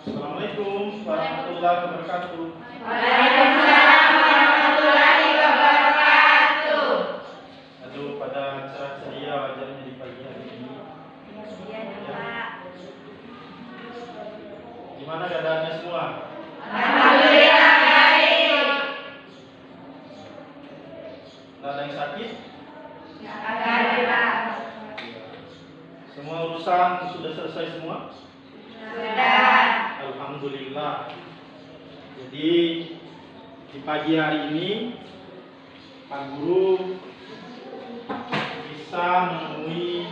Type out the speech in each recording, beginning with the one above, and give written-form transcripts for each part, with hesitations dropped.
Assalamualaikum warahmatullahi wabarakatuh. Waalaikumsalam warahmatullahi wabarakatuh. Aduh, pada cerah ceria wajahnya di pagi hari ini. Iya, Pak. Gimana keadaannya semua? Alhamdulillah baik. Tidak ada yang sakit? Ada, Pak. Semua urusan sudah selesai semua? Sudah. Alhamdulillah. Jadi di pagi hari ini Pak Guru bisa menemui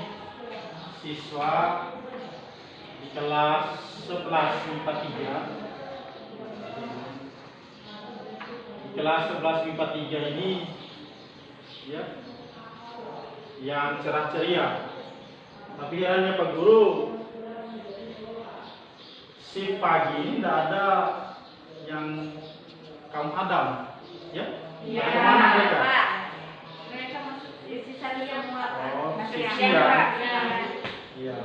siswa di kelas 11 MIPA 3. Di kelas 11 MIPA 3 ini ya, yang cerah ceria. Tapi hanya Pak Guru si pagi ini tidak ada yang kaum Adam, ya? Iya, Bagaimana mereka? Pak. Mereka masuk di sisa liang, Pak. Oh, Masuk sisa. liang, Pak. Iya.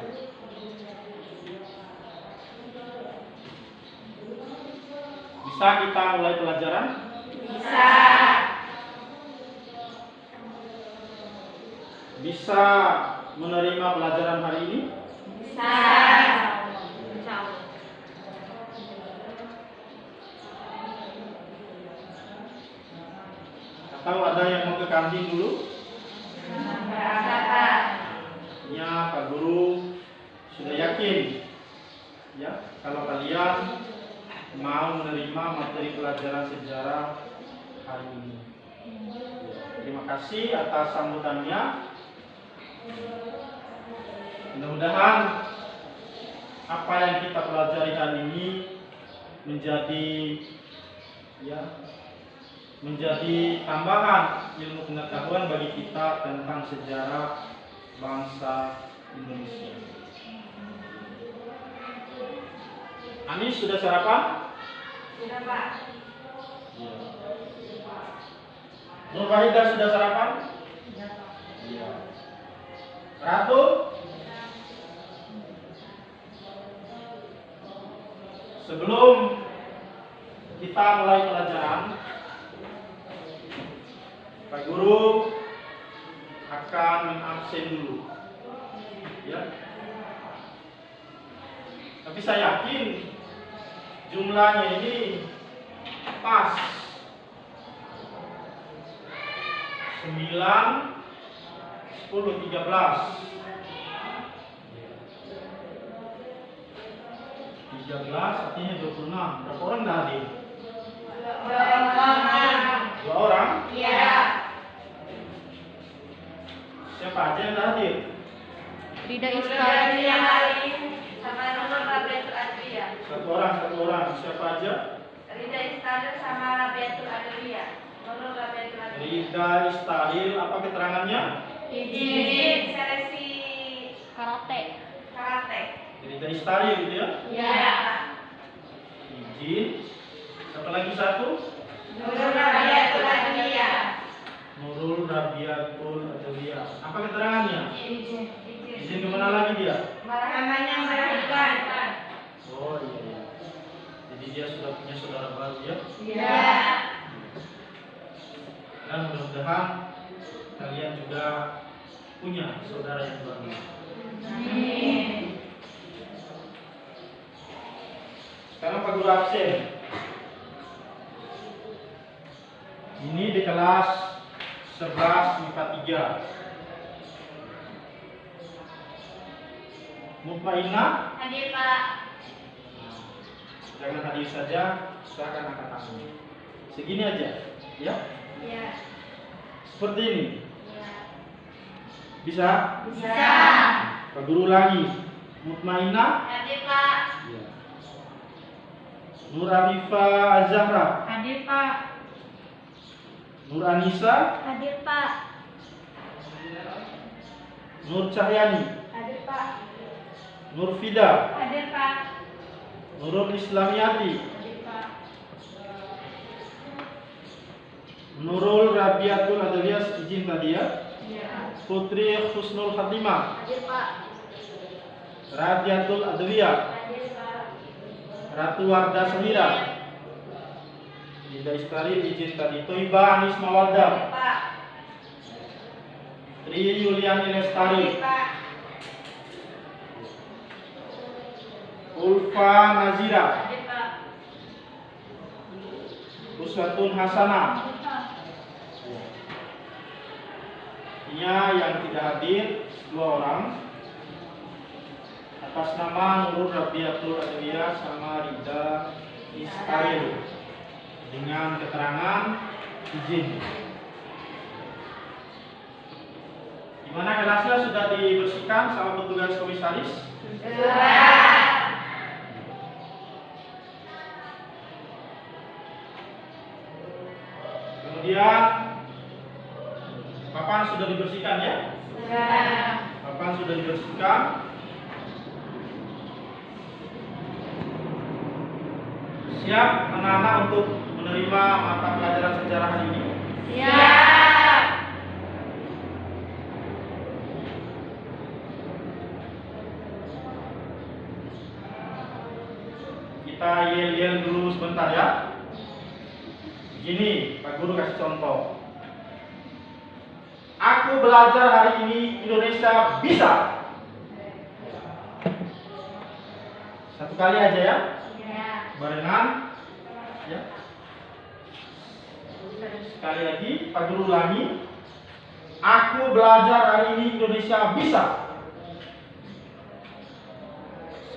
Bisa kita mulai pelajaran? Bisa. Bisa menerima pelajaran hari ini? Bisa. Insya Allah. Atau ada yang mau ke kantin dulu? Nggak ada, Pak. Ya, Pak Guru sudah yakin ya kalau kalian mau menerima materi pelajaran sejarah hari ini. Terima kasih atas sambutannya. Mudah-mudahan apa yang kita pelajari hari ini menjadi tambahan ilmu pengetahuan bagi kita tentang sejarah bangsa Indonesia. Anis sudah sarapan? Sudah, Pak. Iya. Nur Wahida sudah sarapan? Sudah, Pak. Iya. Ratu? Sebelum kita mulai pelajaran, Pak Guru akan mengabsen dulu. Ya. Tapi saya yakin jumlahnya ini pas 9, 10, 13. 13 artinya 26. Berapa orang dah hadir? 2 orang? Iya. Siapa aja yang dah hadir? Rida Ustaz Istari. sama Nurul Rabiatul Adwiyah. Satu orang. Siapa aja? Rida Istari sama Rabiatul Adwiyah. Nurul Rabiatul Adwiyah. Rida Istahil, apa keterangannya? Izin seleksi Karate. karate. Rida Istahil gitu ya? Iya. Izin. Satu lagi satu? Nurul Rabiatul Adwiyah. Nurul Rabiatul Adwiyah. Apa keterangannya? Izin. Izin kemana lagi dia? Namanya melahirkan. Oh iya. Jadi dia sudah punya saudara baru ya? Iya. Dan mudah-mudahan kalian juga punya saudara yang baru. Amin. Sekarang Pak Guru absen. Ini di kelas 11 MIPA 3. Mutmainah, Hadir, Pak. jangan hadir saja, silakan angkat tangan. Segini aja, ya? Iya. Seperti ini. Iya. Bisa? Bisa. Pak Guru lagi. Mutmainah, Hadir, Pak. ya. Nur Arifah Azahra, Hadir, Pak. Nur Anissa, Hadir, Pak. Nur Cahyani, Hadir, Pak. Nur Fida, Hadir, Pak. Nurul Islamiyati, Hadir, Pak. Nurul Rabiatul Adwiyah, izin tadi ya. Iya. Putri Husnul Khatimah, Hadir, Pak. Radiatul Adwiyah, Hadir, Pak. Ratu Wardah Semira. Ida Istari izin tadi. Toiba Anis Mawaddah. Pak. Tri Yuliani Lestari. Pak. Ulfa Nazira. Pak. Uswatun Hasanah. Yang tidak hadir 2 orang. Atas nama Nurul Rabiatul Adwiyah sama Rida Ismail dengan keterangan izin. Di mana gelasnya sudah dibersihkan sama petugas komisaris? Kemudian papan sudah dibersihkan ya? Papan sudah dibersihkan. Siap anak-anak untuk menerima mata pelajaran sejarah hari ini? Siap. Kita yel-yel dulu sebentar ya. Begini, Pak Guru kasih contoh. Aku belajar hari ini Indonesia bisa. Satu kali aja ya. Barengan ya. Sekali lagi Pak Guru ulangi. Aku belajar hari ini Indonesia bisa.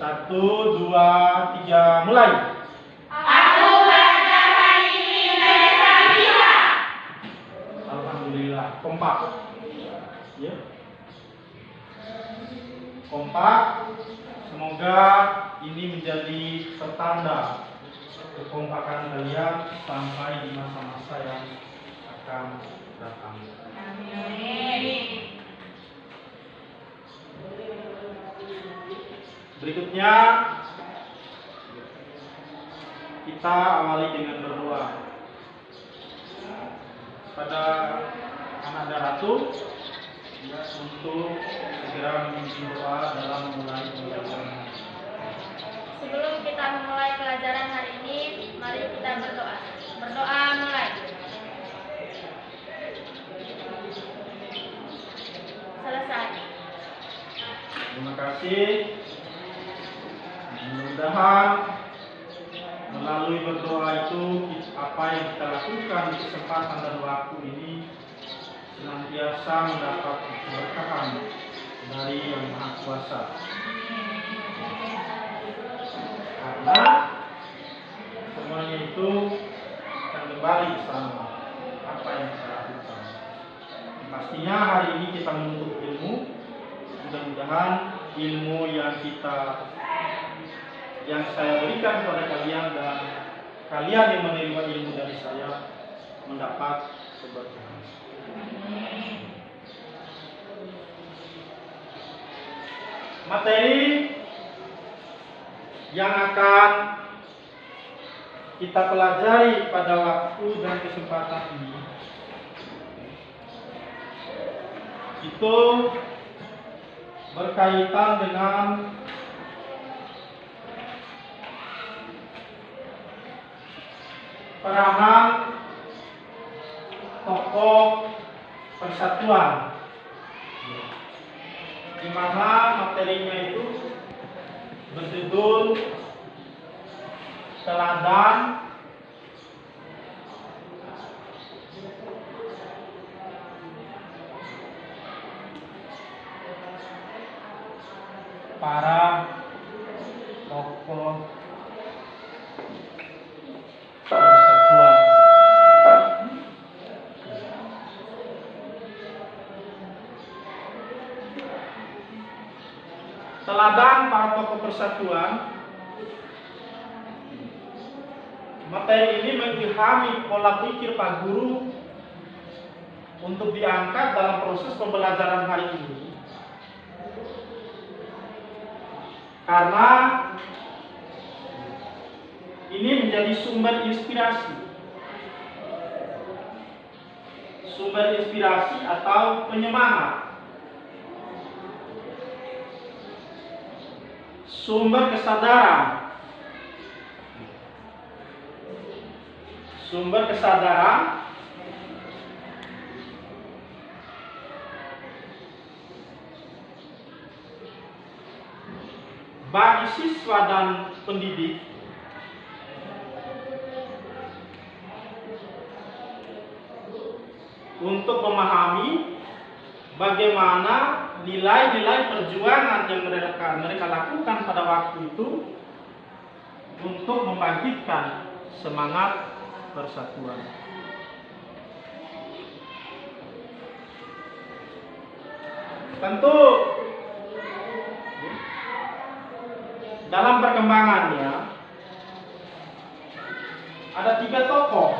1, 2, 3 mulai. Aku belajar hari ini Indonesia bisa. Alhamdulillah, kompak. Ya. Kompak. Semoga ini menjadi pertanda kekompakan kalian sampai di masa-masa yang akan datang. Amin. Berikutnya kita awali dengan berdoa. Pada anak Ratu ya, untuk segera memimpin doa dalam memulai pembelajaran. Sebelum kita memulai pelajaran hari ini, mari kita berdoa. Berdoa mulai. Selesai. Terima kasih. Mudah-mudahan melalui berdoa itu apa yang kita lakukan di kesempatan dan waktu ini senantiasa mendapat keberkahan dari Yang Maha Kuasa. Karena semuanya itu akan kembali sama apa yang kita lakukan. Pastinya hari ini kita menuntut ilmu. Mudah-mudahan ilmu yang saya berikan kepada kalian dan kalian yang menerima ilmu dari saya mendapat keberkahan. Materi yang akan kita pelajari pada waktu dan kesempatan ini itu berkaitan dengan peranan tokoh persatuan, di mana materinya itu berjudul teladan para tokoh persatuan. Teladan para tokoh persatuan. Materi ini mengilhami pola pikir Pak Guru untuk diangkat dalam proses pembelajaran hari ini. Karena ini menjadi sumber inspirasi. Sumber inspirasi atau penyemangat. Sumber kesadaran sumber kesadaran bagi siswa dan pendidik untuk memahami bagaimana nilai-nilai perjuangan yang mereka lakukan pada waktu itu untuk membangkitkan semangat persatuan. Tentu dalam perkembangannya ada 3 tokoh.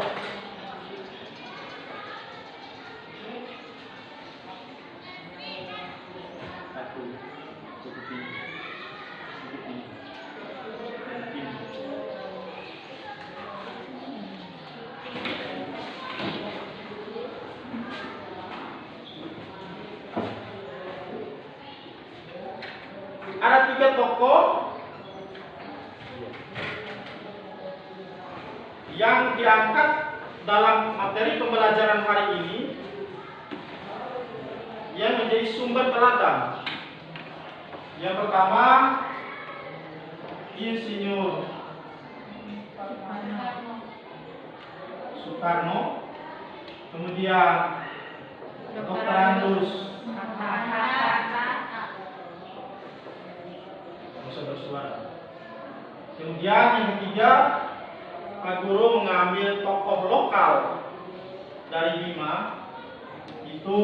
Ada 3 tokoh yang diangkat dalam materi pembelajaran hari ini yang menjadi sumber teladan. Yang pertama, Insinyur Soekarno, kemudian Dr. Andus bersuara. Kemudian yang ketiga, Pak Guru mengambil tokoh lokal dari Bima, itu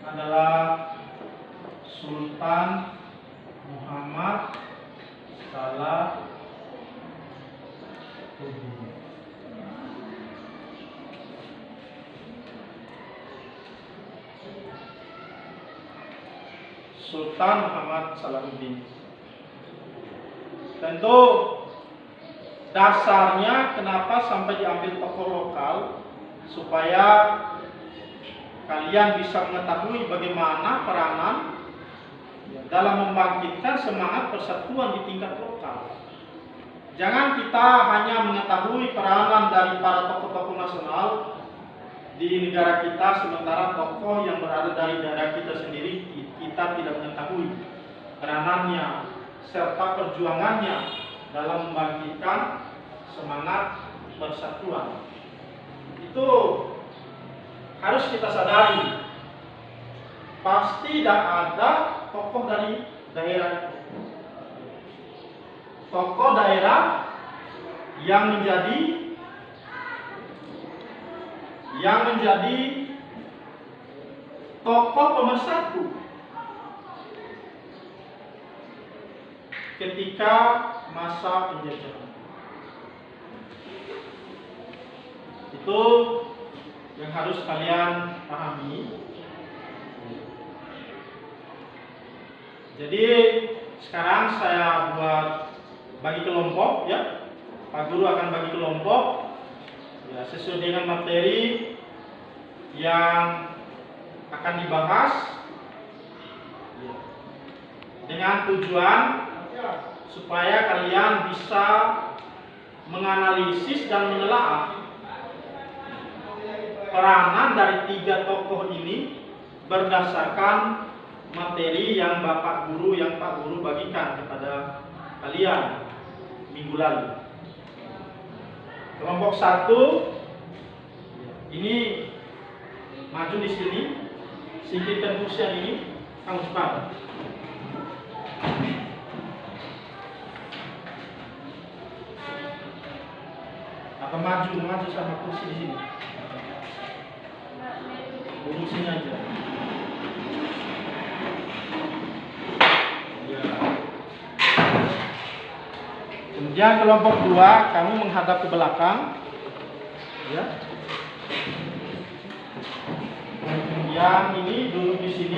adalah Sultan Muhammad Salahuddin. Sultan Muhammad Salahuddin. Tentu dasarnya kenapa sampai diambil tokoh lokal, supaya kalian bisa mengetahui bagaimana peranan dalam membangkitkan semangat persatuan di tingkat lokal. Jangan kita hanya mengetahui peranan dari para tokoh-tokoh nasional di negara kita, sementara tokoh yang berada dari daerah kita sendiri kita tidak mengetahui peranannya serta perjuangannya dalam membangkitkan semangat persatuan. Itu harus kita sadari. Pasti tidak ada tokoh dari daerah itu. Tokoh daerah yang menjadi tokoh pemersatu ketika masa penjajahan. Itu yang harus kalian pahami. Jadi sekarang saya buat bagi kelompok, ya. Pak Guru akan bagi kelompok, ya, sesuai dengan materi yang akan dibahas, ya, dengan tujuan supaya kalian bisa menganalisis dan menelaah peranan dari 3 tokoh ini berdasarkan materi yang Pak Guru bagikan kepada kalian minggu lalu. Kelompok 1 ini maju di sini, singkirkan kursi yang ini, kamu cepat. Apa maju sama kursi di sini? Duduk sini aja. Ya. Kemudian kelompok 2, kamu menghadap ke belakang, ya. Kemudian ini duduk di sini,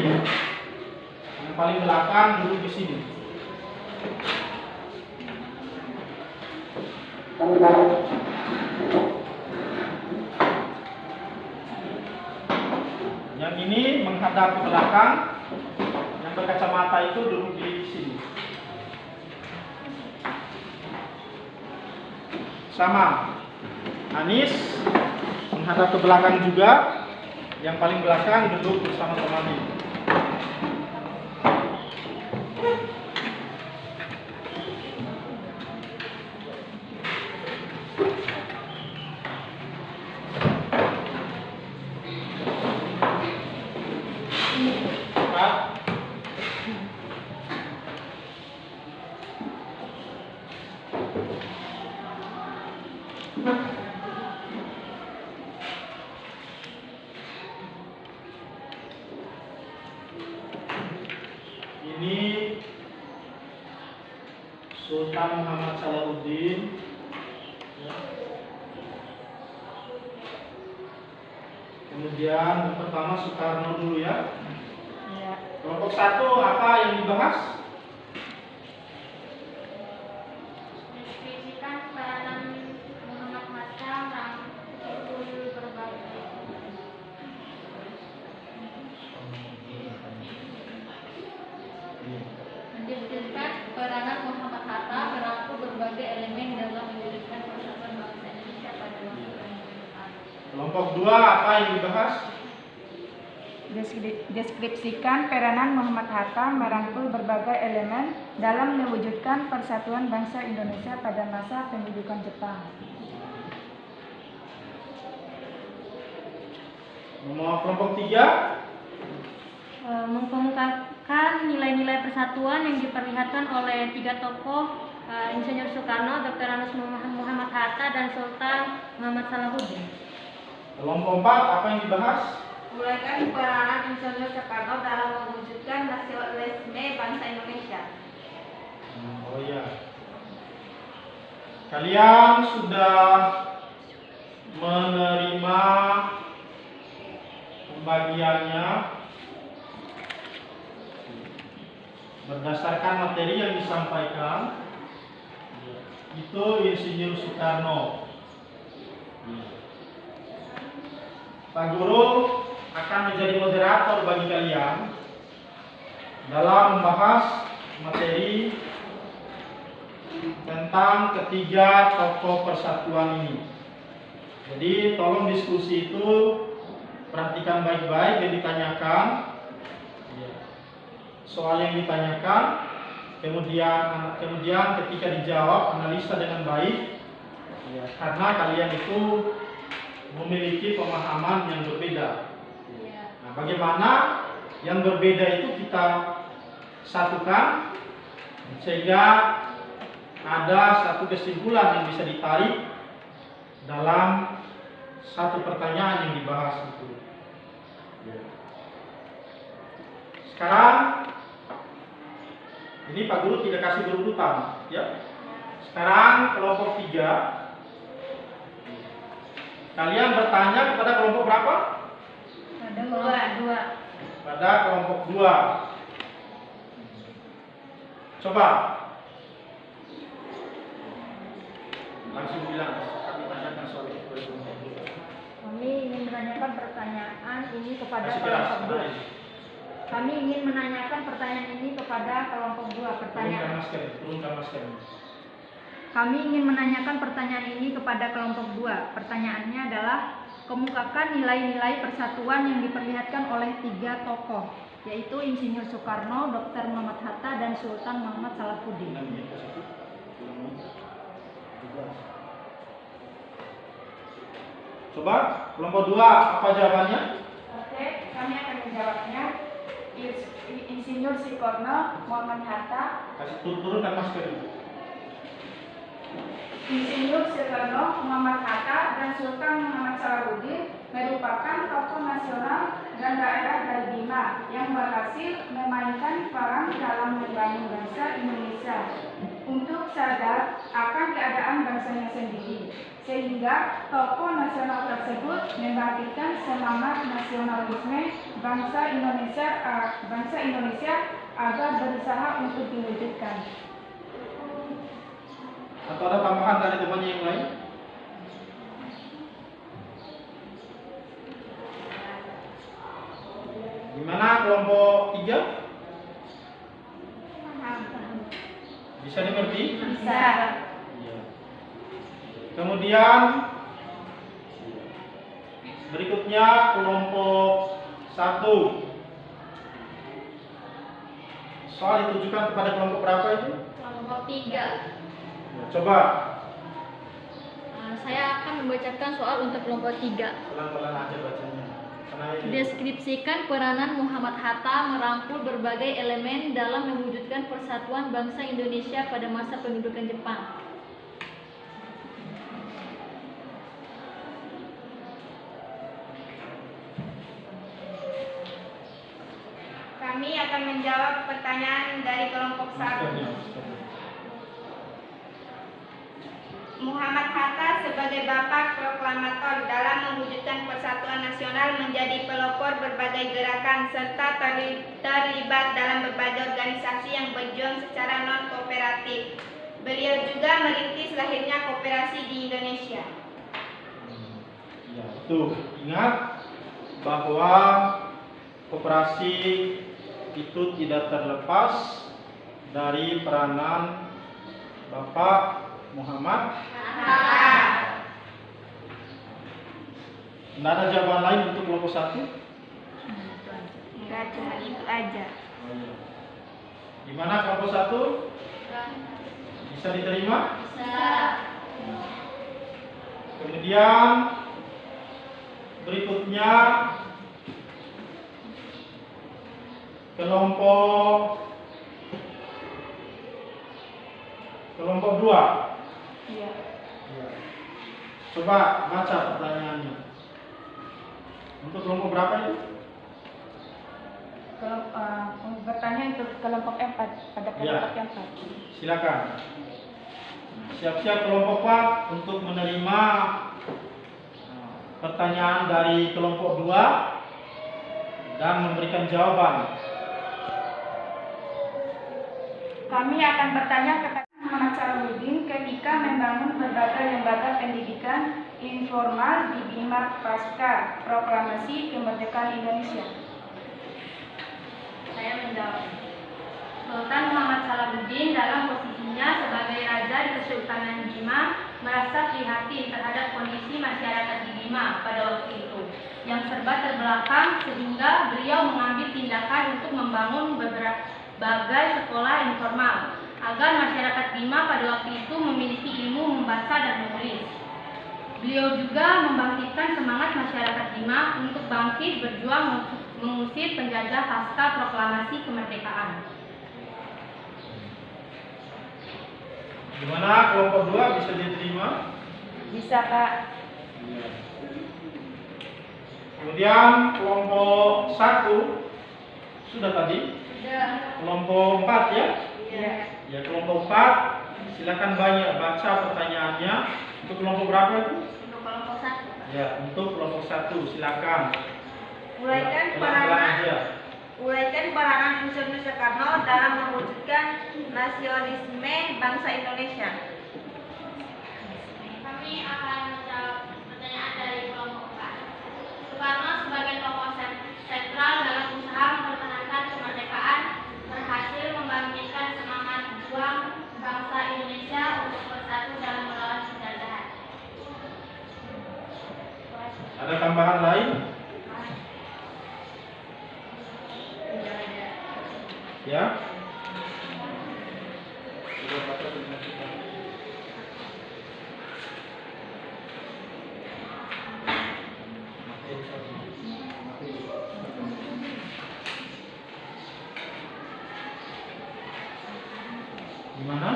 yang paling belakang duduk di sini. Yang ini menghadap ke belakang, yang berkacamata itu duduk di sini. Sama. Anis menghadap ke belakang juga. Yang paling belakang duduk bersama temannya. Ini Sultan Muhammad Salahuddin. Ya. Kemudian yang pertama Soekarno dulu ya. Ya. Kelompok 1 apa yang dibahas? Deskripsikan peranan Muhammad Hatta merangkul berbagai mendeskripsikan peranan Muhammad Hatta merangkul berbagai elemen dalam mewujudkan persatuan bangsa Indonesia pada masa kemerdekaan. Kelompok 2 apa yang dibahas? Deskripsikan peranan Muhammad Hatta merangkul berbagai elemen dalam mewujudkan persatuan bangsa Indonesia pada masa pendudukan Jepang. Nomor kelompok 3 Mengungkapkan nilai-nilai persatuan yang diperlihatkan oleh 3 tokoh, Insinyur Soekarno, Dr. Anus Muhammad Hatta, dan Sultan Muhammad Salahuddin. Kelompok 4 apa yang dibahas? Uraikan peranan Insinyur Soekarno dalam mewujudkan nasionalisme bangsa Indonesia. Oh iya. Kalian sudah menerima pembagiannya berdasarkan materi yang disampaikan. Itu Insinyur Soekarno. Pak Guru akan menjadi moderator bagi kalian dalam membahas materi tentang ketiga tokoh persatuan ini. Jadi tolong diskusi itu perhatikan baik-baik yang ditanyakan, soal yang ditanyakan, kemudian ketika dijawab analisa dengan baik, karena kalian itu memiliki pemahaman yang berbeda. Nah, bagaimana yang berbeda itu kita satukan sehingga ada satu kesimpulan yang bisa ditarik dalam satu pertanyaan yang dibahas itu. Sekarang ini Pak Guru tidak kasih berurutan, ya. Sekarang kelompok 3. Kalian bertanya kepada kelompok berapa? Ada dua. Pada kelompok 2. Coba langsung bilang, kami tanyakan soal itu kepada kelompok 2. Kami ingin menanyakan pertanyaan ini kepada Masih keras, kelompok 2. Kami ingin menanyakan pertanyaan ini kepada kelompok 2. Turunkan masker. Kami ingin menanyakan pertanyaan ini kepada kelompok 2. Pertanyaannya adalah, kemukakan nilai-nilai persatuan yang diperlihatkan oleh 3 tokoh, yaitu Insinyur Soekarno, Dr. Muhammad Hatta, dan Sultan Muhammad Salahuddin. Coba kelompok 2 apa jawabannya? Oke, kami akan menjawabnya. Insinyur Soekarno, Muhammad Hatta. Kasih turunkan masker. Insinyur Soekarno, Muhammad Hatta, dan Sultan Muhammad Salahuddin merupakan tokoh nasional dan daerah dari Bima yang berhasil memainkan peran dalam membangun bangsa Indonesia untuk sadar akan keadaan bangsanya sendiri, sehingga tokoh nasional tersebut membangkitkan semangat nasionalisme bangsa Indonesia agar berusaha untuk diwujudkan. Atau ada tambahan dari temannya yang lain? Gimana kelompok 3? Bisa dimengerti? Bisa. Iya. Kemudian Berikutnya kelompok 1. Soal ditujukan kepada kelompok berapa itu? Kelompok 3. Ya, coba Saya akan membacakan soal untuk kelompok 3. pelan-pelan aja bacanya. Karena ini Deskripsikan peranan Muhammad Hatta merangkul berbagai elemen dalam mewujudkan persatuan bangsa Indonesia pada masa pendudukan Jepang. Kami akan menjawab pertanyaan dari kelompok 1. Muhammad Hatta sebagai bapak proklamator dalam mewujudkan persatuan nasional menjadi pelopor berbagai gerakan serta terlibat dalam berbagai organisasi yang berjuang secara non-kooperatif. Beliau juga merintis lahirnya koperasi di Indonesia. ya, betul. Ingat bahwa koperasi itu tidak terlepas dari peranan Bapak Muhammad. Tidak ada jawaban lain untuk kelompok 1? Enggak, cuma itu aja. Gimana kelompok 1? Bisa diterima? Bisa. Kemudian berikutnya kelompok 2. Iya. Coba baca pertanyaannya. Untuk kelompok berapa itu? Bertanya untuk kelompok 4 pada kelompok yang 4. Silakan. Siap-siap kelompok 4 untuk menerima pertanyaan dari kelompok 2 dan memberikan jawaban. Kami akan bertanya kepada Muhammad Salahuddin ketika membangun berbagai lembaga pendidikan informal di Bima pasca proklamasi kemerdekaan Indonesia. Saya menjawab. Sultan Muhammad Salahuddin dalam posisinya sebagai raja di Kesultanan Bima merasa prihatin terhadap kondisi masyarakat di Bima pada waktu itu yang serba terbelakang, sehingga beliau mengambil tindakan untuk membangun berbagai sekolah informal agar masyarakat Bima pada waktu itu memiliki ilmu membaca dan menulis. Beliau juga membangkitkan semangat masyarakat Bima untuk bangkit berjuang mengusir penjajah pasca proklamasi kemerdekaan. Gimana kelompok 2 bisa diterima? Bisa, Pak. Kemudian kelompok 1 sudah tadi. Kelompok 4 ya? Iya. Ya, kelompok 4 silakan baca pertanyaannya. Untuk kelompok berapa itu? Untuk kelompok 1. Ya, untuk kelompok 1 silakan. Uraikan Pelan-pelan aja. peranan Insinyur Soekarno dalam mewujudkan nasionalisme bangsa Indonesia. Kami akan menjawab pertanyaan dari kelompok 4. Soekarno sebagai tokoh sentral dalam usaha mempertahankan kemerdekaan berhasil membangkitkan semangat juang bangsa Indonesia untuk bersatu dalam melawan penjajahan. Ada tambahan lain? Ya. Gimana?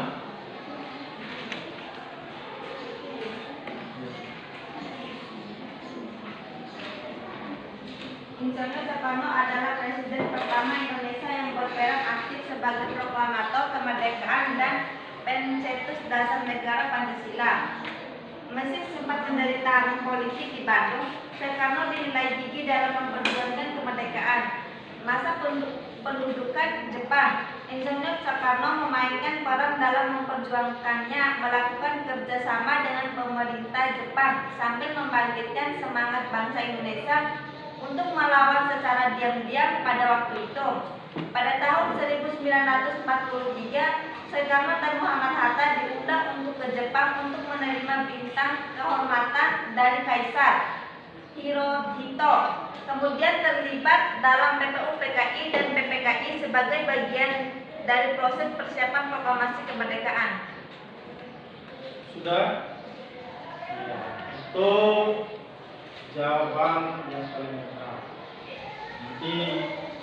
Insinyur Soekarno adalah presiden pertama Indonesia yang berperan aktif sebagai proklamator kemerdekaan dan pencetus dasar negara Pancasila. Meski sempat menderita harung politik di Bandung, Soekarno dinilai gigih dalam memperjuangkan kemerdekaan. Masa pendudukan Jepang, Insinyur Soekarno memainkan peran dalam memperjuangkannya, melakukan kerjasama dengan pemerintah Jepang sambil membangkitkan semangat bangsa Indonesia untuk melawan secara diam-diam pada waktu itu. Pada tahun 1943, Soekarno dan Muhammad Hatta diundang untuk ke Jepang untuk menerima bintang kehormatan dari Kaisar. Hirohito. Kemudian terlibat dalam PPU PKI dan PPKI sebagai bagian dari proses persiapan proklamasi kemerdekaan. Sudah? Ya. Untuk jawaban yang paling lengkap. Nanti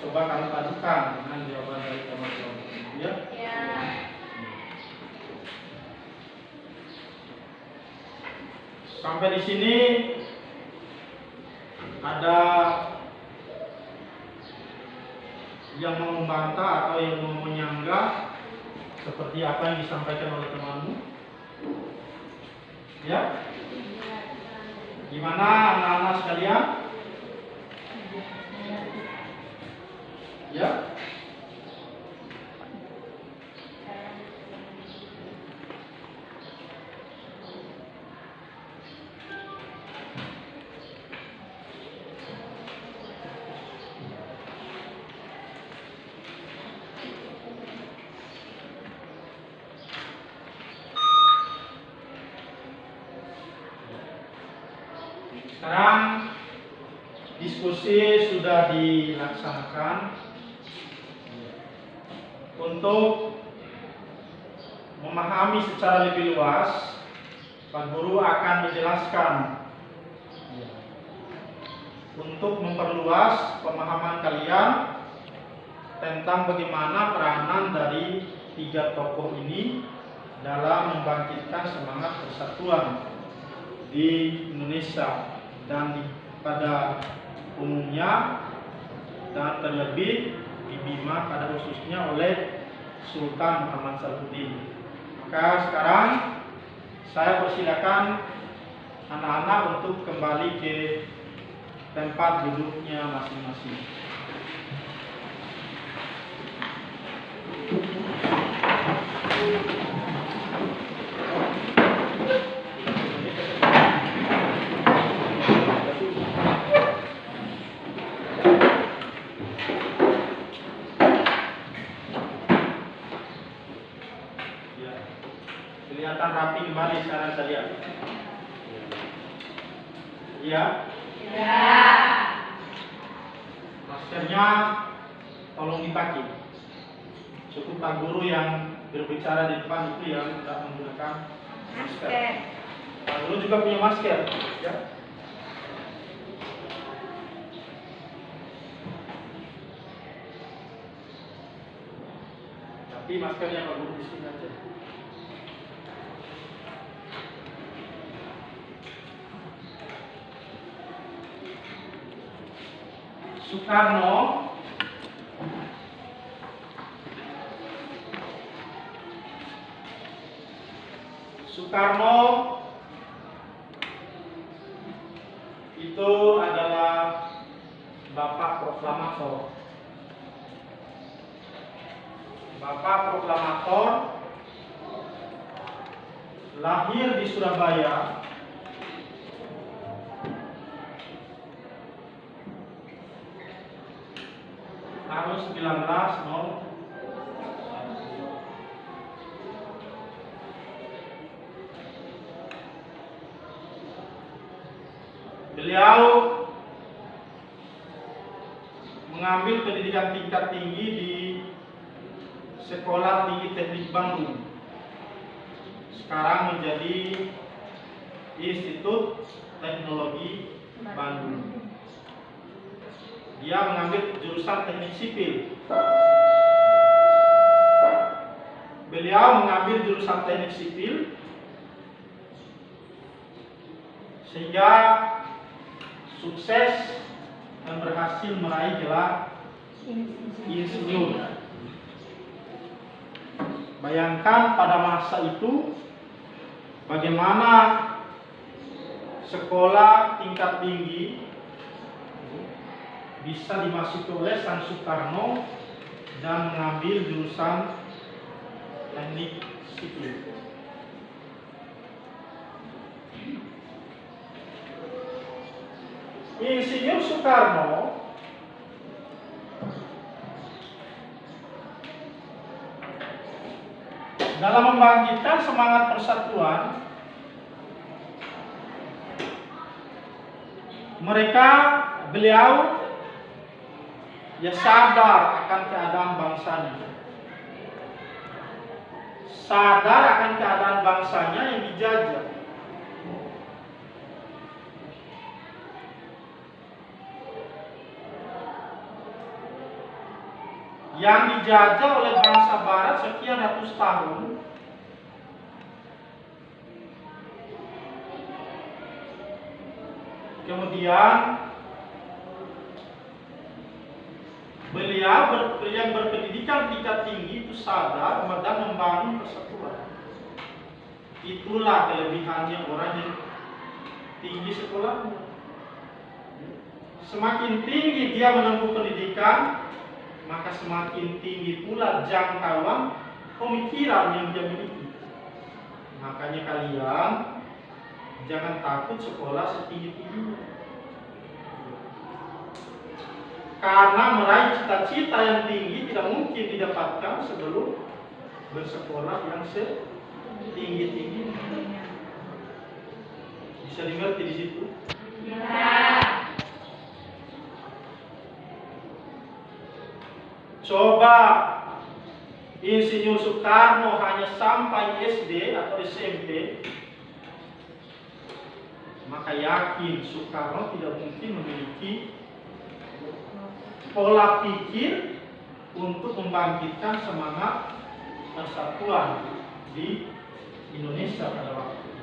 coba kami padukan dengan jawaban dari teman-teman. Ya? Ya. Sampai di sini ada yang mau membantah atau yang mau menyanggah seperti apa yang disampaikan oleh temanmu? Ya? Gimana anak-anak sekalian? Ya? Sekarang diskusi sudah dilaksanakan. Untuk memahami secara lebih luas, Pak Guru akan menjelaskan untuk memperluas pemahaman kalian tentang bagaimana peranan dari tiga tokoh ini dalam membangkitkan semangat persatuan di Indonesia dan pada umumnya, dan terlebih di Bima pada khususnya oleh Sultan Muhammad Salahuddin. Maka sekarang saya persilakan anak-anak untuk kembali ke tempat duduknya masing-masing. Kelihatan rapi kembali sekarang saya. Iya? Ya. Maskernya tolong dipakai. Cukup Pak Guru yang berbicara di depan itu yang tidak menggunakan masker. Pak Guru juga punya masker, ya. Tapi maskernya Pak Guru di sini aja. Soekarno itu adalah Bapak Proklamator. Bapak Proklamator lahir di Surabaya tahun 1901. Beliau mengambil pendidikan tingkat tinggi di Sekolah Tinggi Teknik Bandung, sekarang menjadi Institut Teknologi Bandung. Dia mengambil jurusan teknik sipil. Beliau mengambil jurusan teknik sipil sehingga sukses dan berhasil meraih gelar insinyur. Bayangkan pada masa itu bagaimana sekolah tingkat tinggi bisa dimasuki oleh Sang Soekarno dan mengambil jurusan teknik sipil. Insinyur Soekarno dalam membangkitkan semangat persatuan beliau ya sadar akan keadaan bangsanya. Sadar akan keadaan bangsanya yang dijajah. Yang dijajah oleh bangsa barat sekian ratus tahun. Kemudian beliau yang berpendidikan tingkat tinggi itu sadar dan membangun persatuan. Itulah kelebihannya orang yang tinggi sekolahnya. Semakin tinggi dia menempuh pendidikan, maka semakin tinggi pula jangkauan pemikiran yang dia miliki. Makanya kalian jangan takut sekolah setinggi-tingginya. Karena meraih cita-cita yang tinggi tidak mungkin didapatkan sebelum bersekolah yang setinggi-tingginya. Bisa dimengerti di situ? Ya. Coba Insinyur Soekarno hanya sampai SD atau SMP, maka yakin Soekarno tidak mungkin memiliki pola pikir untuk membangkitkan semangat persatuan di Indonesia pada waktu itu.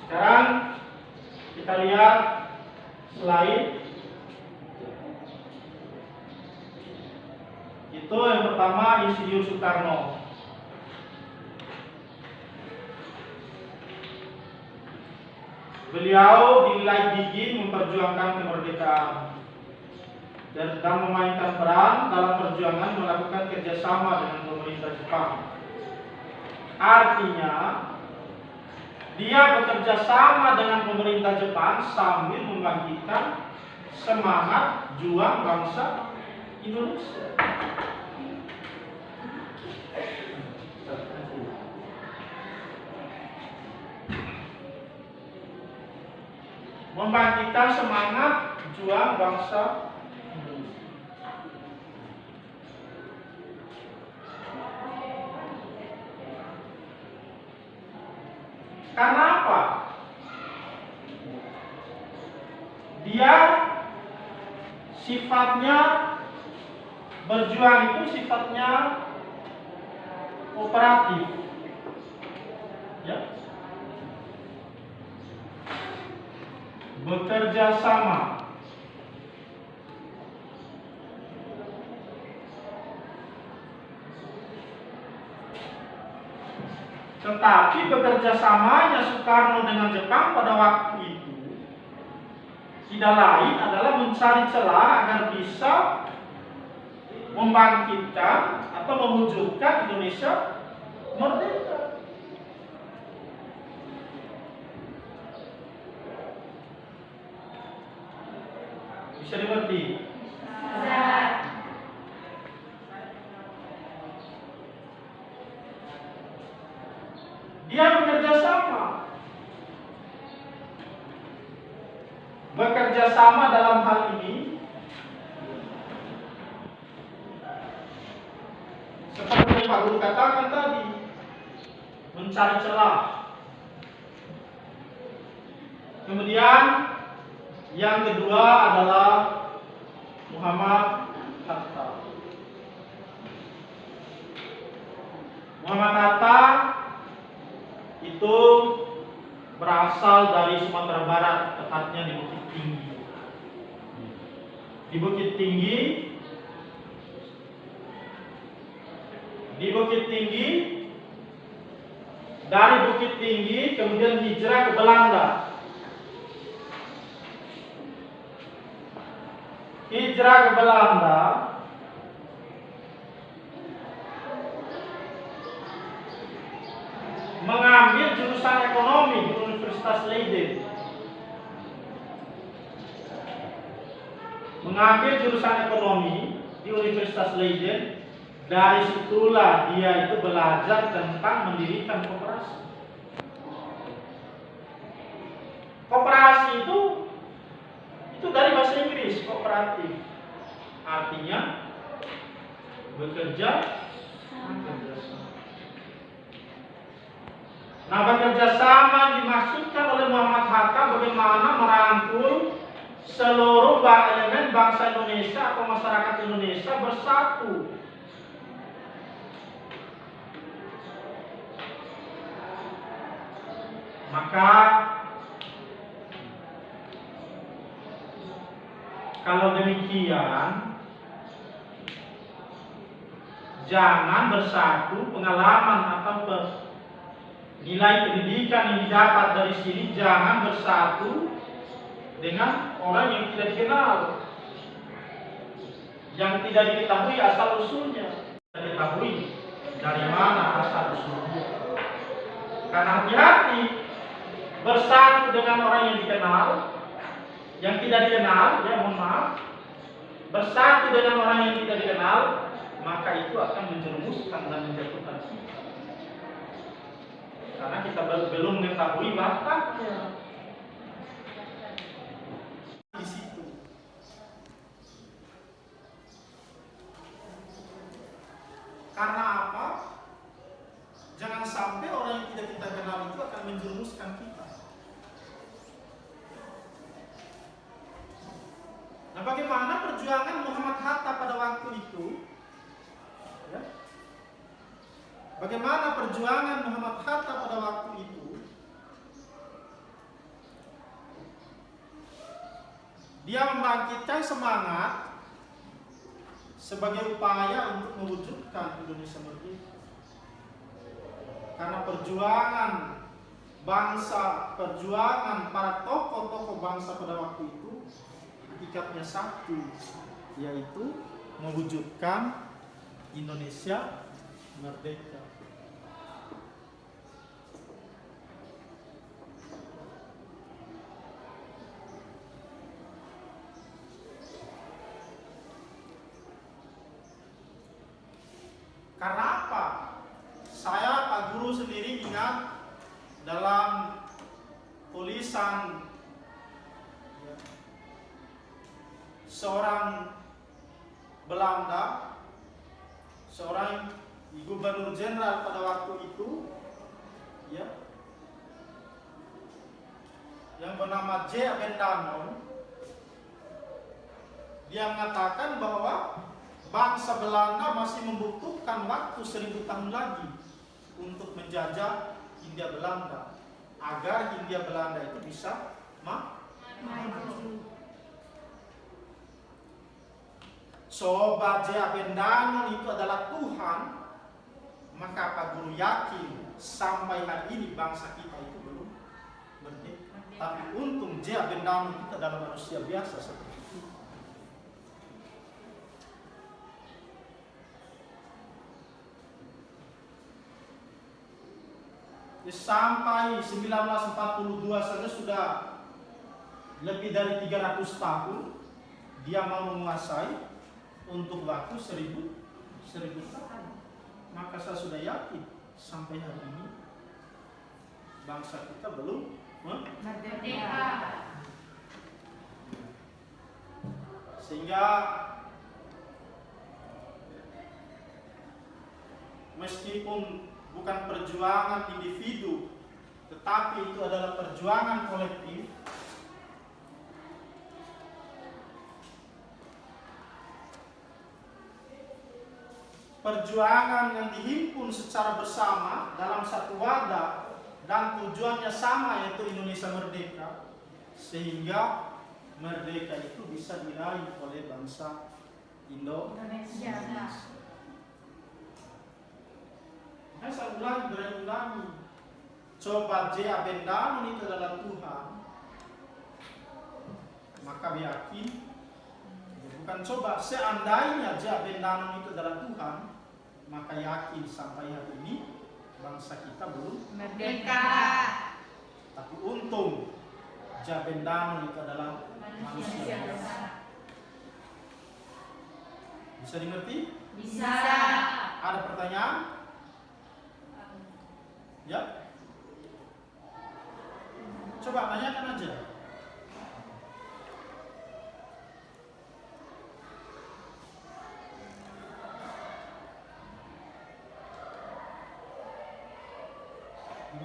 Sekarang kita lihat slide. Itu yang pertama, Insinyur Soekarno. Beliau dinilai gigih memperjuangkan kemerdekaan dan memainkan peran dalam perjuangan melakukan kerjasama dengan pemerintah Jepang. Artinya, dia bekerja sama dengan pemerintah Jepang sambil membangkitkan semangat juang bangsa Indonesia. Membangkitkan semangat juang bangsa Indonesia. Karena apa? Dia sifatnya berjuang itu sifatnya kooperatif. Ya. Bekerja sama. Tetapi bekerja samanya Soekarno dengan Jepang pada waktu itu tidak lain adalah mencari celah agar bisa membangkitkan atau mewujudkan Indonesia merdeka. Bisa dimengerti? Bisa. Dia bekerja sama. Bekerja sama dalam hal ini seperti yang Pak Guru katakan tadi, mencari celah. Kemudian yang kedua adalah Muhammad Hatta. Muhammad Hatta itu berasal dari Sumatera Barat, tepatnya di Bukit Tinggi. Di Bukit Tinggi, dari Bukit Tinggi kemudian hijrah ke Belanda. Hijrah ke Belanda mengambil jurusan ekonomi di Universitas Leiden. Mengambil jurusan ekonomi di Universitas Leiden. Dari situlah dia itu belajar tentang mendirikan koperasi. Koperasi itu kooperatif. Artinya bekerja sama. Nah, bekerja sama dimaksudkan oleh Muhammad Hatta bagaimana merangkul seluruh elemen bangsa Indonesia atau masyarakat Indonesia bersatu. Maka kalau demikian, jangan bersatu pengalaman atau nilai pendidikan yang didapat dari sini, jangan bersatu dengan orang yang tidak dikenal, yang tidak diketahui asal usulnya, tidak diketahui dari mana asal usulnya. Karena hati-hati bersatu dengan orang yang dikenal, yang tidak dikenal, ya mohon maaf, bersatu dengan orang yang tidak dikenal, maka itu akan menjerumuskan dan menjatuhkan kita. Karena kita belum mengetahui batasnya. Di situ. Karena apa? Jangan sampai orang yang tidak kita kenal itu akan menjerumuskan kita. Nah, bagaimana perjuangan Muhammad Hatta pada waktu itu? Ya. Bagaimana perjuangan Muhammad Hatta pada waktu itu? Dia membangkitkan semangat sebagai upaya untuk mewujudkan Indonesia merdeka. Karena perjuangan bangsa, perjuangan para tokoh-tokoh bangsa pada waktu itu hakikatnya satu, yaitu mewujudkan Indonesia merdeka. Karena apa? Saya, Pak Guru sendiri ingat dalam tulisan seorang Belanda, seorang gubernur jenderal pada waktu itu, ya, yang bernama J. Abendanon. Dia mengatakan bahwa bangsa Belanda masih membutuhkan waktu 1000 tahun lagi untuk menjajah Hindia Belanda, agar Hindia Belanda itu bisa maju. So, J. Abendanon itu adalah Tuhan, maka Pak Guru yakin sampai hari ini bangsa kita itu belum merdeka. Tapi untung J. Abendanon itu adalah manusia biasa seperti itu. Sampai 1942 saja sudah lebih dari 300 tahun dia mau menguasai untuk waktu 1000 tahun. Maka saya sudah yakin sampai hari ini bangsa kita belum merdeka. Sehingga meskipun bukan perjuangan individu, tetapi itu adalah perjuangan kolektif. Perjuangan yang dihimpun secara bersama dalam satu wadah dan tujuannya sama, yaitu Indonesia merdeka, sehingga merdeka itu bisa diraih oleh bangsa Indonesia. Saya ulangi. Coba J. Abendanon itu adalah Tuhan, maka yakin, bukan coba, seandainya J. Abendanon itu adalah Tuhan, maka yakin sampai hari ini bangsa kita belum merdeka. Tapi untung J. Abendanon itu adalah manusia biasa. Bisa dimengerti? Bisa. Ada pertanyaan? Ya, coba tanyakan aja.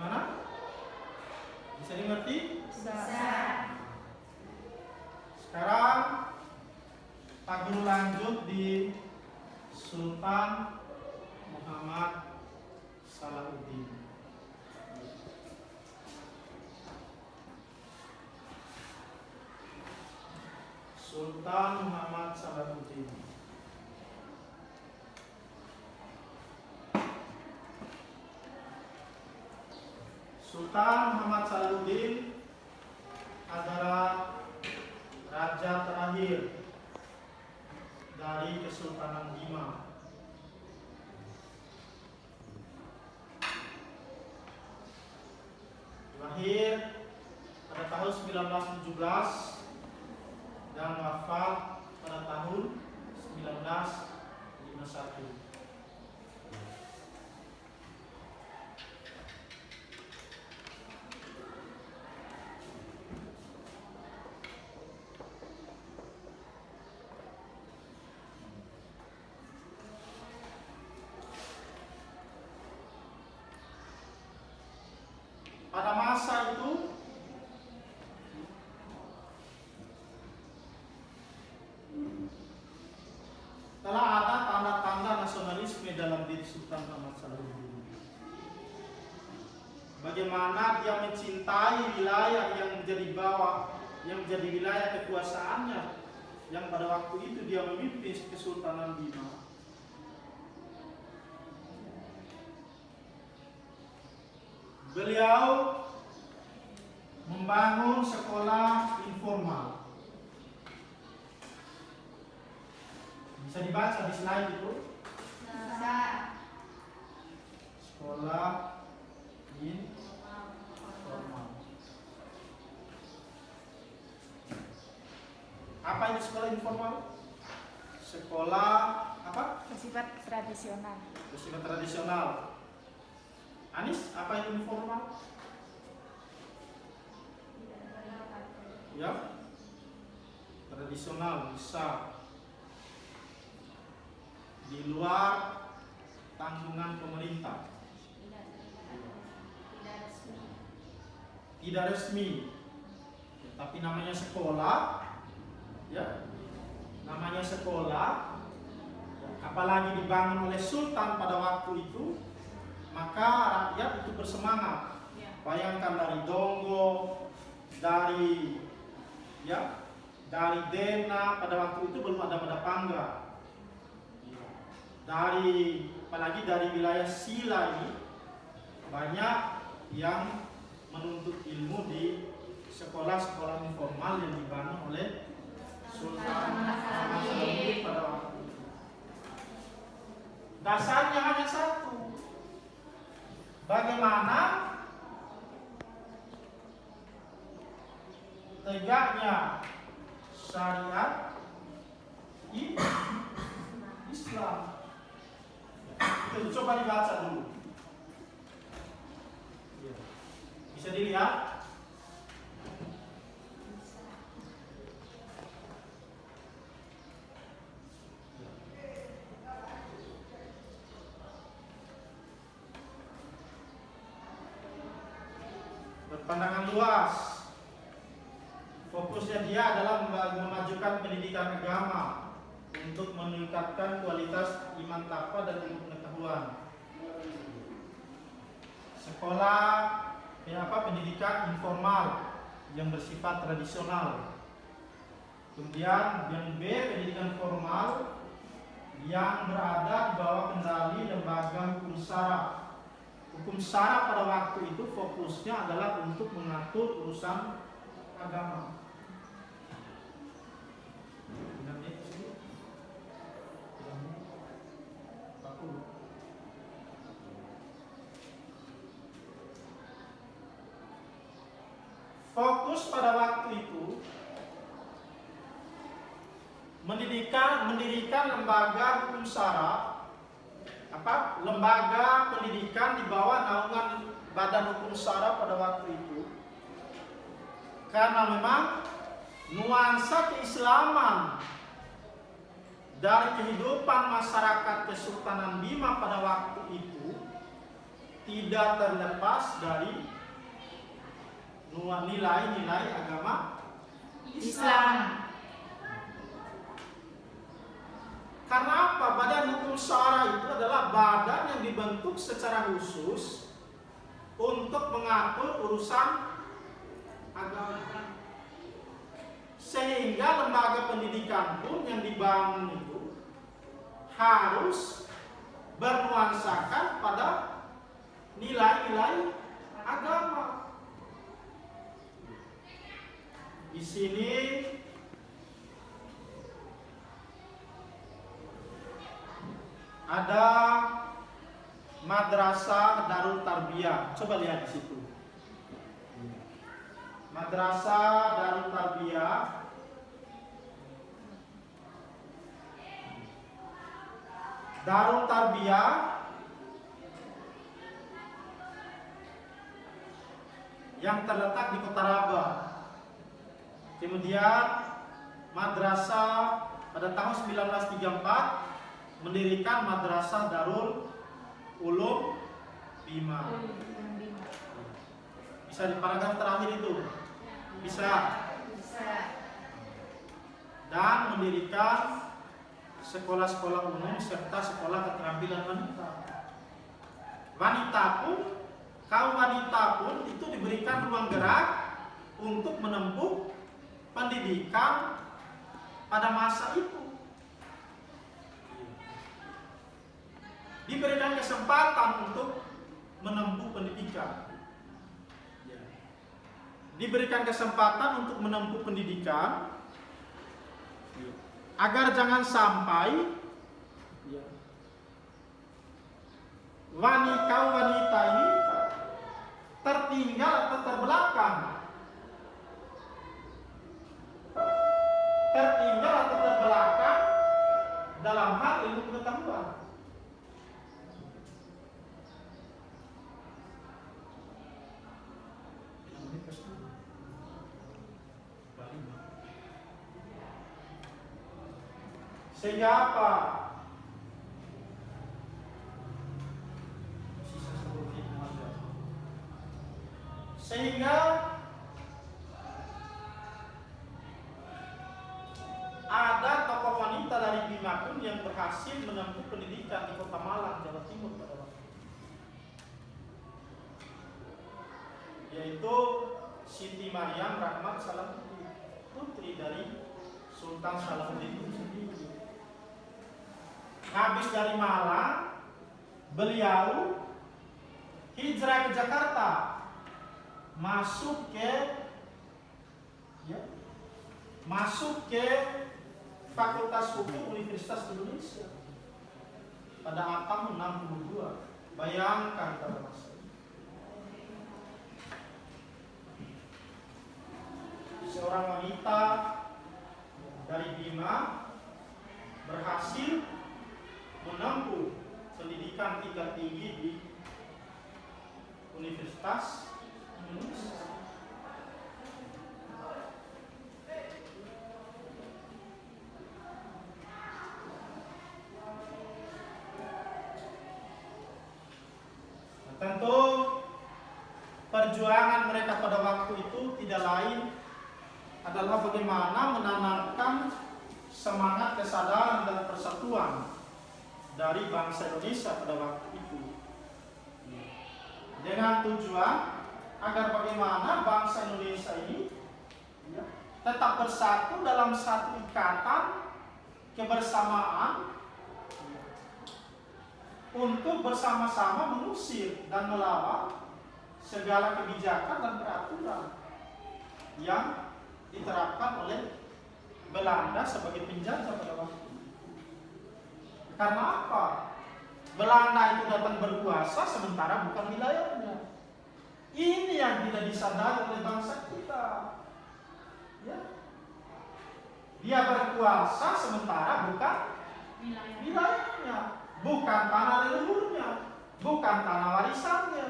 Gimana? Bisa dimengerti? Sekarang Pak Guru lanjut di Sultan Muhammad Salahuddin. Sultan Muhammad Salahuddin. Sultan Muhammad Salahuddin adalah raja terakhir dari Kesultanan Bima. Lahir pada tahun 1917 dan wafat pada tahun 1951. Pada masa itu telah ada tanda-tanda nasionalisme dalam diri Sultan Muhammad Salahuddin. Bagaimana dia mencintai wilayah yang menjadi wilayah kekuasaannya, yang pada waktu itu dia memimpin Kesultanan Bima. Beliau membangun sekolah informal. Bisa dibaca di slide itu? Sekolah informal. Apa itu sekolah informal? Sekolah apa? Bersifat tradisional. Bersifat tradisional. Anis, apa itu informal? Ya, tradisional bisa di luar tanggungan pemerintah, tidak resmi, tapi namanya sekolah, ya, namanya sekolah, apalagi dibangun oleh Sultan pada waktu itu. Maka rakyat itu bersemangat. Bayangkan dari Donggo, dari Dena, pada waktu itu belum ada Madapangga. Apalagi dari wilayah Sila ini banyak yang menuntut ilmu di sekolah-sekolah informal yang dibangun oleh Sultan Muhammad Salahuddin pada waktu itu. Dasarnya hanya satu. Bagaimana tegaknya syariat Islam. Kita coba dibaca dulu. Bisa dilihat. Berpandangan luas. Fokusnya dia adalah memajukan pendidikan agama untuk meningkatkan kualitas iman takwa dan ilmu pengetahuan. Sekolah pendidikan informal yang bersifat tradisional. Kemudian yang B, pendidikan formal yang berada di bawah kendali lembaga hukum syara. Hukum syara pada waktu itu fokusnya adalah untuk mengatur urusan agama. Fokus pada waktu itu mendirikan lembaga hukum syara, lembaga pendidikan di bawah naungan Badan Hukum Syara pada waktu itu, karena memang nuansa keislaman dari kehidupan masyarakat Kesultanan Bima pada waktu itu tidak terlepas dari nilai-nilai agama Islam. Karena apa? Badan hukum syara itu adalah badan yang dibentuk secara khusus untuk mengatur urusan agama. Sehingga lembaga pendidikan pun yang dibangun itu harus bernuansakan pada nilai-nilai agama. Di sini ada Madrasah Darul Tarbiyah. Coba lihat di situ. Madrasah Darul Tarbiyah yang terletak di Kota Rabah. Kemudian madrasah pada tahun 1934 mendirikan Madrasah Darul Ulum Bima. Bisa di paragraf terakhir itu? Bisa. Dan mendirikan sekolah-sekolah umum serta sekolah keterampilan wanita. Kaum wanita pun itu diberikan ruang gerak untuk menempuh pendidikan pada masa itu. Diberikan kesempatan untuk menempuh pendidikan. Diberikan kesempatan untuk menempuh pendidikan agar jangan sampai wanita ini tertinggal atau terbelakang. Dalam hal ilmu pengetahuan. Sehingga apa? Sehingga ada tokoh wanita dari Bima pun yang berhasil menempuh pendidikan di Kota Malang, Jawa Timur pada waktu itu, yaitu Siti Maryam Rahmat Salahuddin, putri dari Sultan Salahuddin itu sendiri. Habis dari Malang, beliau hijrah ke Jakarta, masuk ke Fakultas Hukum Universitas Indonesia pada tahun 62. Bayangkan pada masa itu. Seorang wanita dari Bima berhasil menempuh pendidikan tingkat tinggi di Universitas Indonesia. Tentu perjuangan mereka pada waktu itu tidak lain adalah bagaimana menanamkan semangat kesadaran dan persatuan dari bangsa Indonesia pada waktu itu, dengan tujuan agar bagaimana bangsa Indonesia ini tetap bersatu dalam satu ikatan kebersamaan untuk bersama-sama mengusir dan melawan segala kebijakan dan peraturan yang diterapkan oleh Belanda sebagai penjajah pada waktu itu. Karena apa? Belanda itu datang berkuasa sementara bukan wilayahnya. Ini yang tidak disadari oleh bangsa kita. Ya. Dia berkuasa sementara bukan wilayahnya, bukan tanah leluhurnya, bukan tanah warisannya.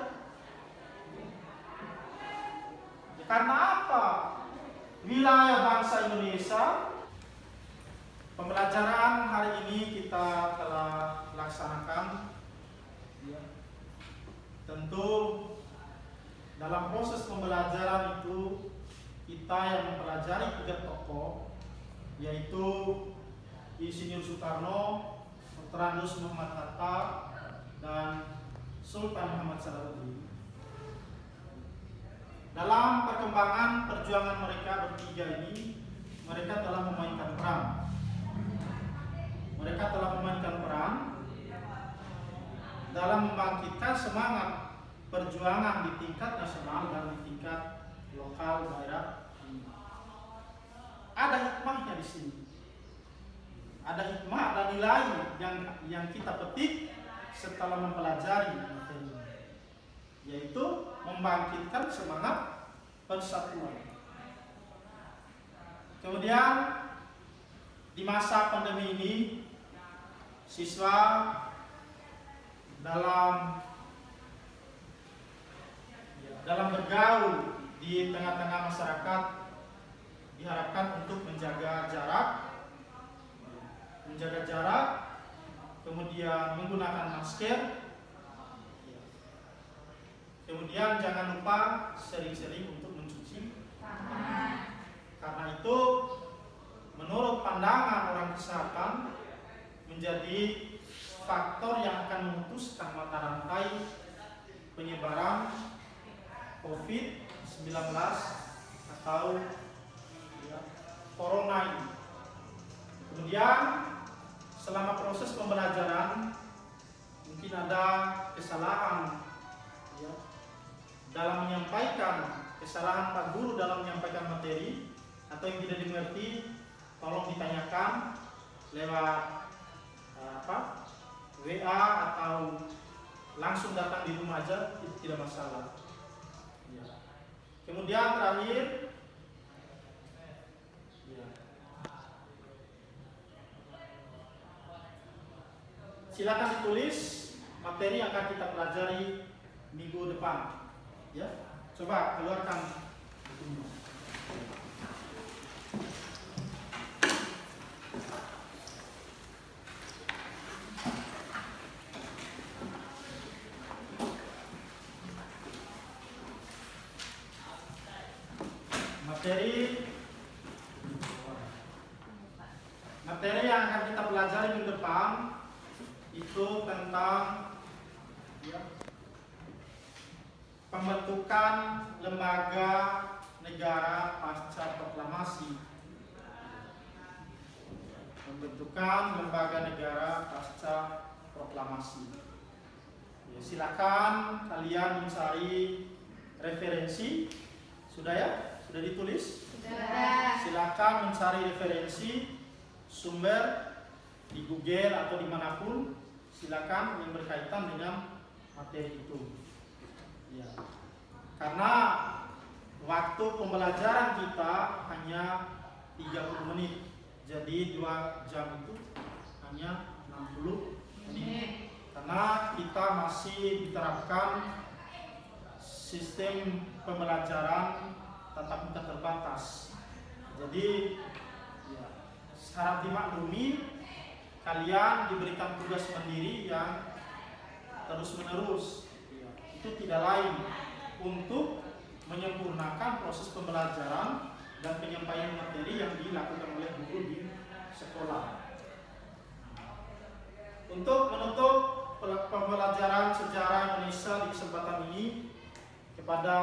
Karena apa? Wilayah bangsa Indonesia. Pembelajaran hari ini kita telah laksanakan, ya, tentu tentu dalam proses pembelajaran itu kita yang mempelajari 3 tokoh, yaitu Insinyur Soekarno, Dr. Andes Muhammad Hatta, dan Sultan Muhammad Salahuddin. Dalam perkembangan perjuangan mereka bertiga ini, mereka telah memainkan peran. Mereka telah memainkan peran dalam membangkitkan semangat perjuangan di tingkat nasional dan di tingkat lokal daerah. Ada hikmahnya di sini. Ada hikmah, ada nilai yang kita petik setelah mempelajari materi ini, yaitu membangkitkan semangat persatuan. Kemudian di masa pandemi ini, siswa dalam bergaul di tengah-tengah masyarakat diharapkan untuk menjaga jarak, kemudian menggunakan masker, kemudian jangan lupa sering-sering untuk mencuci tangan. Karena itu, menurut pandangan orang kesehatan, menjadi faktor yang akan memutuskan mata rantai penyebaran COVID-19 atau corona ini. Kemudian selama proses pembelajaran mungkin ada kesalahan dalam menyampaikan, kesalahan Pak Guru dalam menyampaikan materi atau yang tidak dimengerti, tolong ditanyakan lewat WA atau langsung datang di rumah aja, tidak masalah. Kemudian terakhir, silakan ditulis materi yang akan kita pelajari minggu depan. Ya, coba keluarkan bukunya. Materi yang akan kita pelajari minggu depan itu tentang pembentukan lembaga negara pasca proklamasi. Pembentukan lembaga negara pasca proklamasi. Silakan kalian mencari referensi. Sudah ya? Sudah ditulis? Sudah. Silakan mencari referensi sumber di Google atau dimanapun. Silakan yang berkaitan dengan materi itu. Ya. Karena waktu pembelajaran kita hanya 30 menit. Jadi 2 jam itu hanya 60 menit. Karena kita masih diterapkan sistem pembelajaran tatap muka terbatas. Jadi harap dimaklumi, kalian diberikan tugas mandiri yang terus-menerus. Itu tidak lain untuk menyempurnakan proses pembelajaran dan penyampaian materi yang dilakukan oleh guru di sekolah. Untuk menutup pembelajaran sejarah Indonesia di kesempatan ini, kepada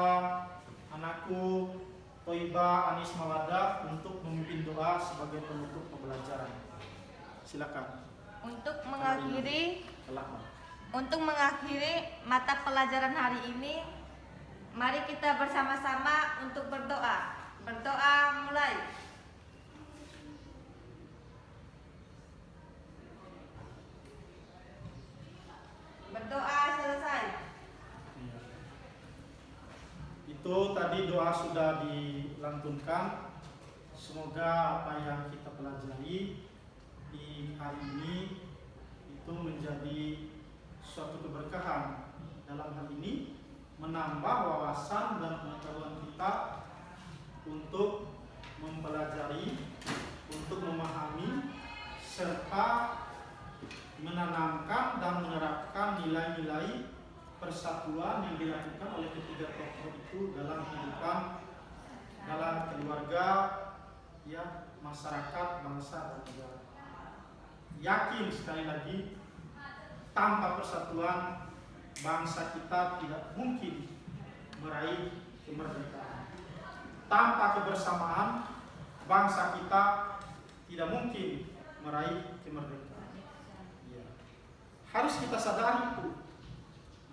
anakku Thoibah Anis Mawadah untuk memimpin doa sebagai penutup pembelajaran. Silakan. Untuk mengakhiri mata pelajaran hari ini, mari kita bersama-sama untuk berdoa. Berdoa mulai. Berdoa selesai. Itu tadi doa sudah dilantunkan. Semoga apa yang kita pelajari di hari ini itu menjadi suatu keberkahan. Dalam hal ini menambah wawasan dan pengetahuan kita untuk mempelajari, untuk memahami, serta menanamkan dan menerapkan nilai-nilai persatuan yang yaitu dalam kehidupan, dalam keluarga, ya, masyarakat, bangsa dan negara. Yakin sekali lagi, tanpa persatuan bangsa kita tidak mungkin meraih kemerdekaan. Tanpa kebersamaan bangsa kita tidak mungkin meraih kemerdekaan. Ya. Harus kita sadari itu.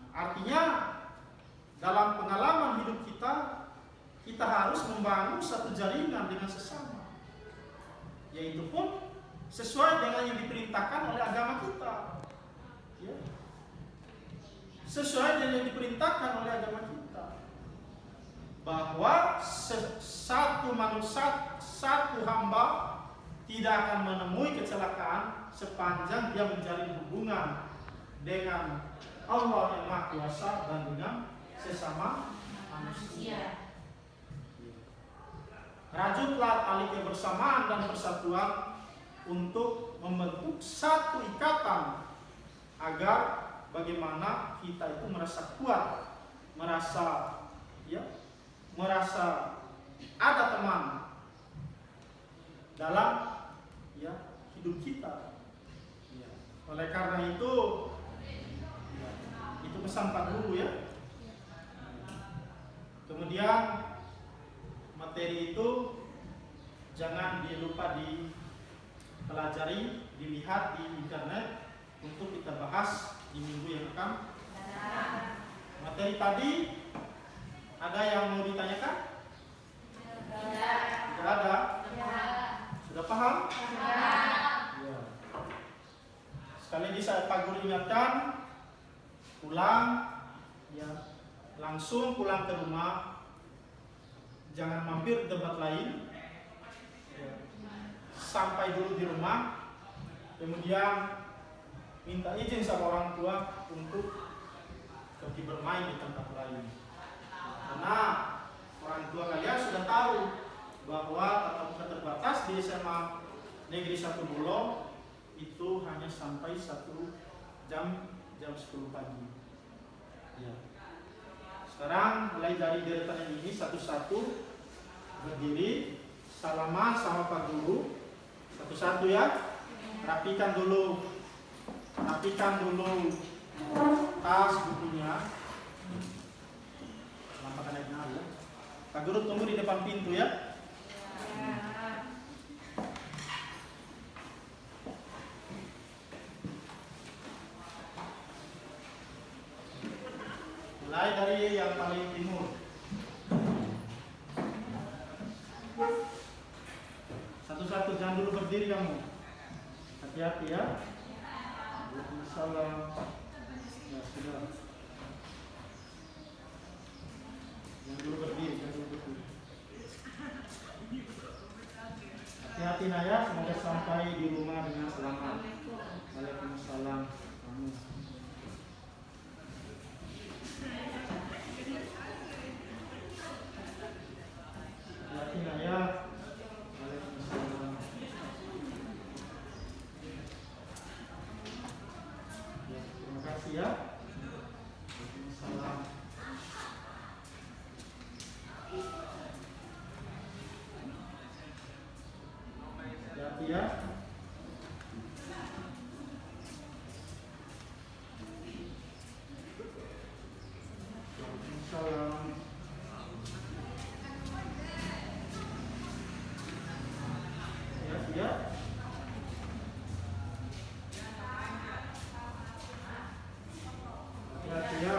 Artinya dalam pengalaman hidup kita, kita harus membangun satu jaringan dengan sesama, yaitu pun sesuai dengan yang diperintahkan oleh agama kita, ya. Sesuai dengan yang diperintahkan oleh agama kita, bahwa satu manusia, satu hamba tidak akan menemui kecelakaan sepanjang dia menjalin hubungan dengan Allah yang Maha Kuasa dan dengan sesama manusia. Rajutlah tali kebersamaan dan persatuan untuk membentuk satu ikatan, agar bagaimana kita itu merasa kuat, merasa ada teman dalam hidup kita. Ya. Oleh karena itu pesan Pak Guru, ya. Kemudian materi itu jangan lupa dipelajari, dilihat di internet untuk kita bahas di minggu yang akan datang. Materi tadi ada yang mau ditanyakan? Tidak ada. Sudah paham? Ya. Sekali lagi Pak Guru ingatkan, pulang, ya, langsung pulang ke rumah, jangan mampir ke tempat lain, ya. Sampai dulu di rumah, kemudian minta izin sama orang tua untuk pergi bermain di tempat lain, karena orang tua kalian sudah tahu bahwa tatap muka terbatas di SMA Negeri 1 Bulog itu hanya sampai 1 jam 10 pagi. Ya. Sekarang mulai dari deretan yang ini satu-satu berdiri, salaman sama Pak Guru, satu-satu, ya. Rapikan dulu tas bukunya. Lambangkan aja, ya. Pak Guru tunggu di depan pintu, ya. Mulai dari yang paling timur. Satu-satu, jangan dulu berdiri kamu. Hati-hati, ya. Waalaikumsalam. Ya, sudah. Jangan dulu berdiri. Hati-hati Naya, semoga sampai di rumah dengan selamat. Waalaikumsalam. Kamu. Hati-hati Naya. Waalaikumsalam. Ya, terima kasih, ya. Waalaikumsalam. Hati-hati, ya. Waalaikumsalam. Ya. Hati-hati, ya.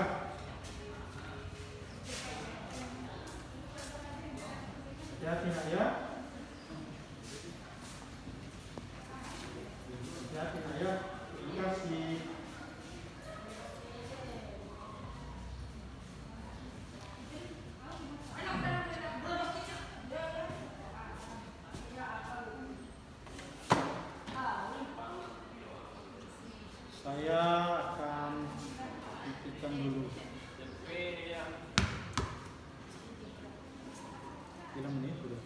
Hati-hati, Nak, ya. Hati-hati, Nak, ya. Terima kasih. Saya akan titipkan dulu. Berapa menit sudah?